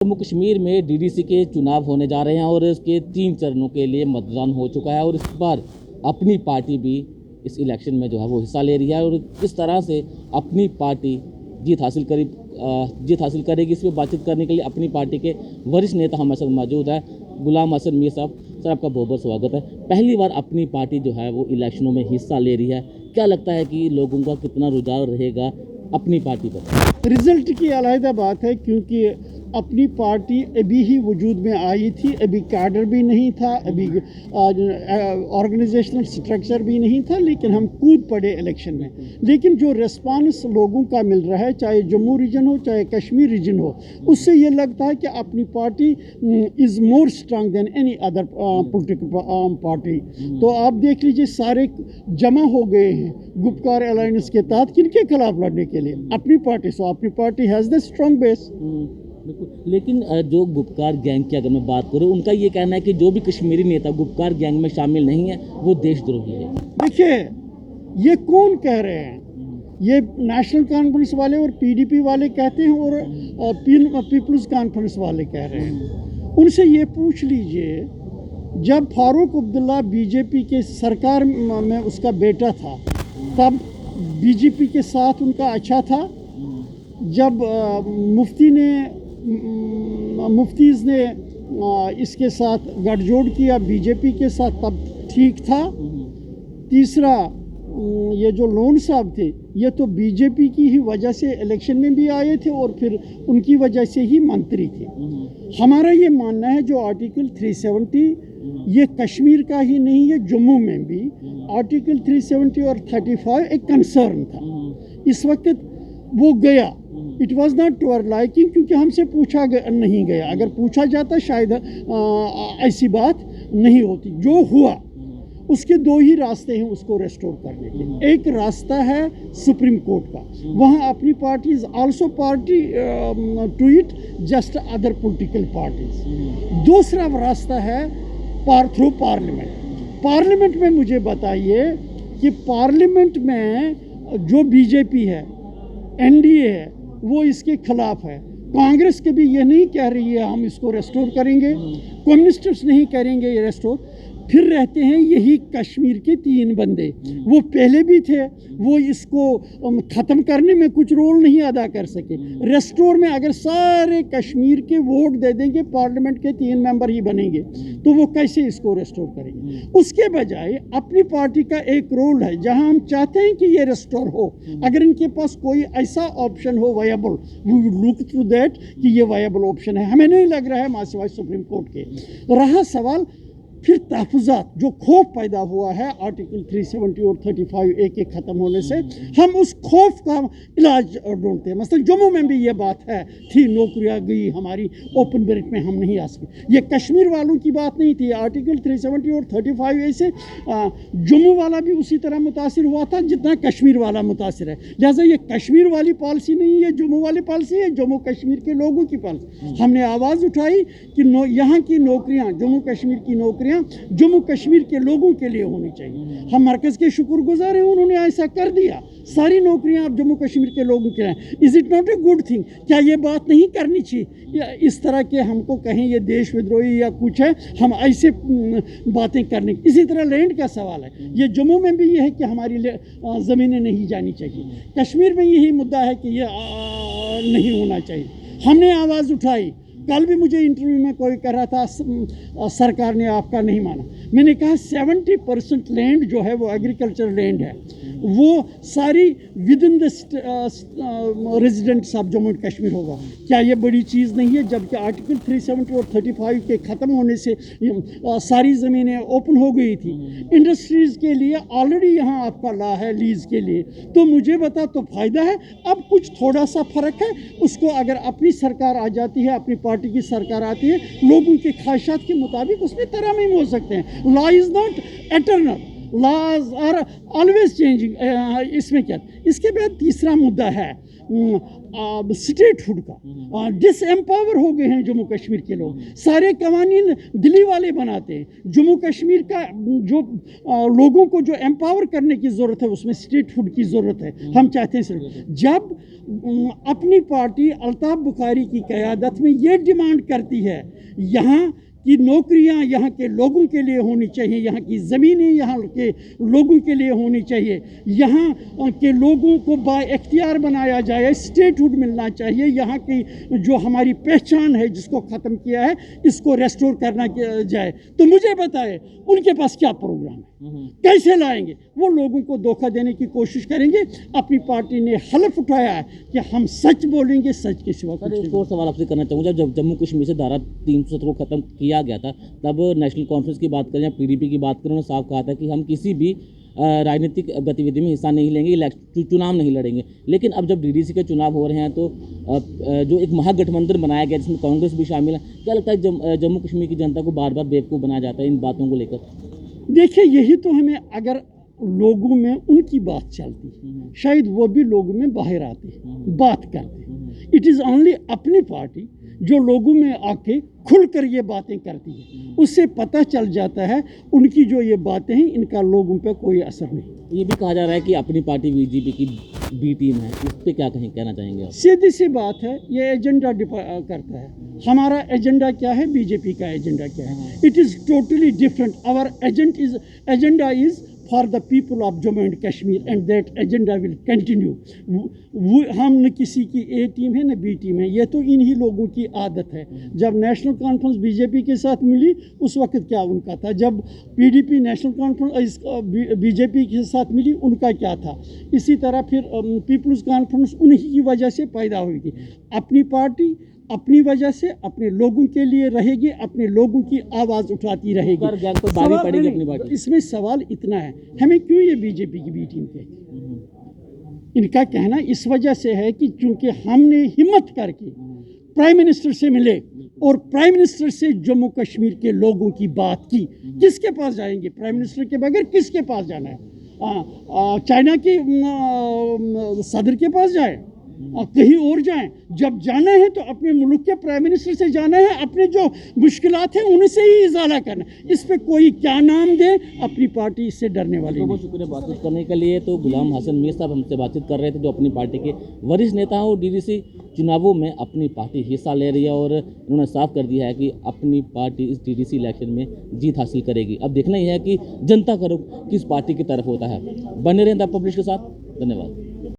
जम्मू कश्मीर में डीडीसी के चुनाव होने जा रहे हैं और इसके 3 चरणों के लिए मतदान हो चुका है और इस बार अपनी पार्टी भी इस इलेक्शन में जो है वो हिस्सा ले रही है और किस तरह से अपनी पार्टी जीत हासिल करेगी, इस पर बातचीत करने के लिए अपनी पार्टी के वरिष्ठ नेता हमारे साथ मौजूद है। गुलाम हसन मीर साहब, सर आपका बहुत बहुत स्वागत है। पहली बार अपनी पार्टी जो है वो इलेक्शनों में हिस्सा ले रही है, क्या लगता है कि लोगों का कितना रुझान रहेगा अपनी पार्टी पर? रिजल्ट की अलहदा बात है, क्योंकि अपनी पार्टी अभी ही वजूद में आई थी, अभी कैडर भी नहीं था, अभी ऑर्गेनाइजेशनल स्ट्रक्चर भी नहीं था, लेकिन हम कूद पड़े इलेक्शन में। लेकिन जो रिस्पांस लोगों का मिल रहा है, चाहे जम्मू रीजन हो चाहे कश्मीर रीजन हो, उससे ये लगता है कि अपनी party is more strong than any other political party. तो आप देख लीजिए, सारे जमा हो गए हैं गुपकार अलायंस के तहत किनके खिलाफ लड़ने के लिए, अपनी पार्टी। सो अपनी party has the strong base. लेकिन जो गुपकार गैंग की अगर मैं बात करूं, उनका ये कहना है कि जो भी कश्मीरी नेता गुपकार गैंग में शामिल नहीं है वो देशद्रोही है। देखिए, ये कौन कह रहे हैं? ये नेशनल कॉन्फ्रेंस वाले और पीडीपी वाले कहते हैं और पीपल्स कॉन्फ्रेंस वाले कह रहे हैं। उनसे ये पूछ लीजिए, जब फारूक अब्दुल्ला बीजेपी के सरकार में उसका बेटा था, तब बीजेपी के साथ उनका अच्छा था। जब मुफ्तीज़ ने इसके साथ गठजोड़ किया बीजेपी के साथ, तब ठीक था। तीसरा, ये जो लोन साहब थे, ये तो बीजेपी की ही वजह से इलेक्शन में भी आए थे और फिर उनकी वजह से ही मंत्री थे। हमारा ये मानना है, जो आर्टिकल 370 ये कश्मीर का ही नहीं है, जम्मू में भी आर्टिकल 370 और 35 एक कंसर्न था। इस वक्त वो गया, it was not to our liking, क्योंकि हमसे पूछा नहीं गया। अगर पूछा जाता शायद ऐसी बात नहीं होती। जो हुआ, उसके 2 ही रास्ते हैं उसको रेस्टोर करने के। एक रास्ता है सुप्रीम कोर्ट का, वहाँ अपनी party is also party to it, just other political parties. दूसरा रास्ता है थ्रू पार्लियामेंट में मुझे बताइए कि पार्लियामेंट में जो बीजेपी है, एनडीए है, वो इसके खिलाफ है। कांग्रेस के भी ये नहीं कह रही है हम इसको रेस्टोर करेंगे, कम्युनिस्ट्स नहीं करेंगे ये रेस्टोर। फिर रहते हैं यही कश्मीर के 3 बंदे, वो पहले भी थे, वो इसको ख़त्म करने में कुछ रोल नहीं अदा कर सके। रेस्टोर में अगर सारे कश्मीर के वोट दे देंगे, पार्लियामेंट के 3 मेंबर ही बनेंगे, तो वो कैसे इसको रेस्टोर करेंगे? उसके बजाय अपनी पार्टी का एक रोल है, जहां हम चाहते हैं कि ये रेस्टोर हो। अगर इनके पास कोई ऐसा ऑप्शन हो viable, we will look through that कि ये वायबल ऑप्शन है। हमें नहीं लग रहा है मासिवाई सुप्रीम कोर्ट के। रहा सवाल फिर तहफ़्फ़ुज़ात, जो खौफ पैदा हुआ है आर्टिकल 370 और 35A के ख़त्म होने से, हम उस खौफ का इलाज ढूंढते हैं। मसलन जम्मू में भी ये बात है थी, नौकरियाँ गई हमारी, ओपन मेरिट में हम नहीं आ सके। ये कश्मीर वालों की बात नहीं थी। आर्टिकल 370 और 35A से जम्मू वाला भी उसी तरह मुतासिर हुआ था जितना कश्मीर वाला मुतासिर है। लिहाजा ये कश्मीर वाली पॉलिसी नहीं है, जम्मू वाली पॉलिसी है, जम्मू कश्मीर के लोगों की पॉलिसी। हमने आवाज़ उठाई कि यहाँ की नौकरियाँ, जम्मू कश्मीर की नौकरियाँ जम्मू कश्मीर के लोगों के लिए होनी चाहिए। हम मरकज़ के शुक्रगुजार हैं, उन्होंने ऐसा कर दिया। सारी नौकरियां अब जम्मू कश्मीर के लोगों के लिए। Is it not a good thing? क्या ये बात नहीं करनी चाहिए? या इस तरह के हमको कहें ये देश विद्रोही या कुछ है, हम ऐसे बातें करने। इसी तरह लैंड का सवाल है, ये जम्मू में भी ये है कि हमारी ज़मीनें नहीं जानी चाहिए। कश्मीर में यही मुद्दा है कि ये नहीं होना चाहिए। हमने आवाज़ उठाई। कल भी मुझे इंटरव्यू में कोई कह रहा था सरकार ने आपका नहीं माना। मैंने कहा 70% लैंड जो है वो एग्रीकल्चर लैंड है, वो सारी with in the residents of Jammu and Kashmir होगा। क्या ये बड़ी चीज़ नहीं है? जबकि आर्टिकल 370 और 35 के ख़त्म होने से सारी ज़मीनें ओपन हो गई थी। इंडस्ट्रीज़ के लिए ऑलरेडी यहाँ आपका लॉ है लीज़ के लिए, तो मुझे बता तो फ़ायदा है। अब कुछ थोड़ा सा फ़र्क है, उसको अगर अपनी सरकार आ जाती है, अपनी पार्टी की सरकार आती है, लोगों के ख्वाहिशात के मुताबिक उसमें तरमीम हो सकते हैं। Law is not eternal. laws are always changing. इसमें क्या, इसके बाद तीसरा मुद्दा है स्टेट हुड का। डिसएम्पावर हो गए हैं जम्मू कश्मीर के लोग, सारे कवानीन दिल्ली वाले बनाते हैं। जम्मू कश्मीर का जो लोगों को जो एम्पावर करने की ज़रूरत है उसमें स्टेट हुड की ज़रूरत है। हम चाहते हैं सिर्फ जब अपनी पार्टी अल्ताफ़ बुखारी की क़यादत में ये डिमांड करती है यहाँ कि नौकरियां यहाँ के लोगों के लिए होनी चाहिए, यहाँ की ज़मीनें यहाँ के लोगों के लिए होनी चाहिए, यहाँ के लोगों को बाइख्तियार बनाया जाए, स्टेट हुड मिलना चाहिए, यहाँ की जो हमारी पहचान है जिसको ख़त्म किया है इसको रेस्टोर करना जाए, तो मुझे बताए उनके पास क्या प्रोग्राम है, कैसे लाएंगे? वो लोगों को धोखा देने की कोशिश करेंगे। अपनी पार्टी ने हलफ उठाया है कि हम सच बोलेंगे, सच के सिवा कुछ नहीं। एक और सवाल आपसे करना चाहूँगा, जब जम्मू कश्मीर से धारा 370 को ख़त्म किया गया था तब नेशनल कॉन्फ्रेंस की बात करें या पीडीपी की बात करें, उन्होंने साफ कहा था कि हम किसी भी राजनीतिक गतिविधि में हिस्सा नहीं लेंगे, चुनाव नहीं लड़ेंगे। लेकिन अब जब डीडीसी के चुनाव हो रहे हैं तो जो एक महागठबंधन बनाया गया जिसमें कांग्रेस भी शामिल है, क्या लगता है जम्मू कश्मीर की जनता को बार बार बेवकूफ़ बनाया जाता है इन बातों को लेकर? देखिए यही तो हमें, अगर लोगों में उनकी बात चलती शायद वो भी लोगों में बाहर आते बात करते। इट इज़ ओनली अपनी पार्टी जो लोगों में आके खुलकर ये बातें करती है, उससे पता चल जाता है उनकी जो ये बातें हैं इनका लोगों पे कोई असर नहीं। ये भी कहा जा रहा है कि अपनी पार्टी बीजेपी की बी टीम है, इस पर क्या कहना चाहेंगे आप? सीधी सी बात है, ये एजेंडा करता है। हमारा एजेंडा क्या है, बीजेपी का एजेंडा क्या है? It is totally different. Our agenda is for the people of Jammu and Kashmir and that agenda will continue. हम न किसी की ए टीम है न बी टीम है, ये तो इन्हीं लोगों की आदत है। जब नेशनल कॉन्फ्रेंस बीजेपी के साथ मिली उस वक्त क्या उनका था, जब पीडीपी नेशनल कॉन्फ्रेंस बीजेपी के साथ मिली उनका क्या था, इसी तरह फिर पीपल्स कॉन्फ्रेंस उन्हीं की वजह से पैदा हुई थी। अपनी पार्टी अपनी वजह से अपने लोगों के लिए रहेगी, अपने लोगों की आवाज़ उठाती रहेगी। इसमें सवाल इतना है, हमें क्यों ये बीजेपी की बी टीम कहती? इनका कहना इस वजह से है कि चूंकि हमने हिम्मत करके प्राइम मिनिस्टर से मिले और प्राइम मिनिस्टर से जम्मू कश्मीर के लोगों की बात की। किसके पास जाएंगे? प्राइम मिनिस्टर के बगैर किसके पास जाना है? चाइना के सदर के पास जाए, कहीं और जाएं? जब जाना है तो अपने मुल्क के प्राइम मिनिस्टर से जाना है, अपने जो मुश्किलात हैं उनसे ही इजाला करना। इस पे कोई क्या नाम दे, अपनी पार्टी इससे डरने वाली नहीं। बहुत शुक्रिया बातचीत करने के लिए। तो गुलाम हसन मीर साहब हमसे बातचीत कर रहे थे, जो अपनी पार्टी के वरिष्ठ नेता हैं और डीडीसी चुनावों में अपनी पार्टी हिस्सा ले रही है और उन्होंने साफ कर दिया है कि अपनी पार्टी इस डीडीसी इलेक्शन में जीत हासिल करेगी। अब देखना ही है कि जनता का रुख किस पार्टी की तरफ होता है। बने रहें द पब्लिश के साथ। धन्यवाद।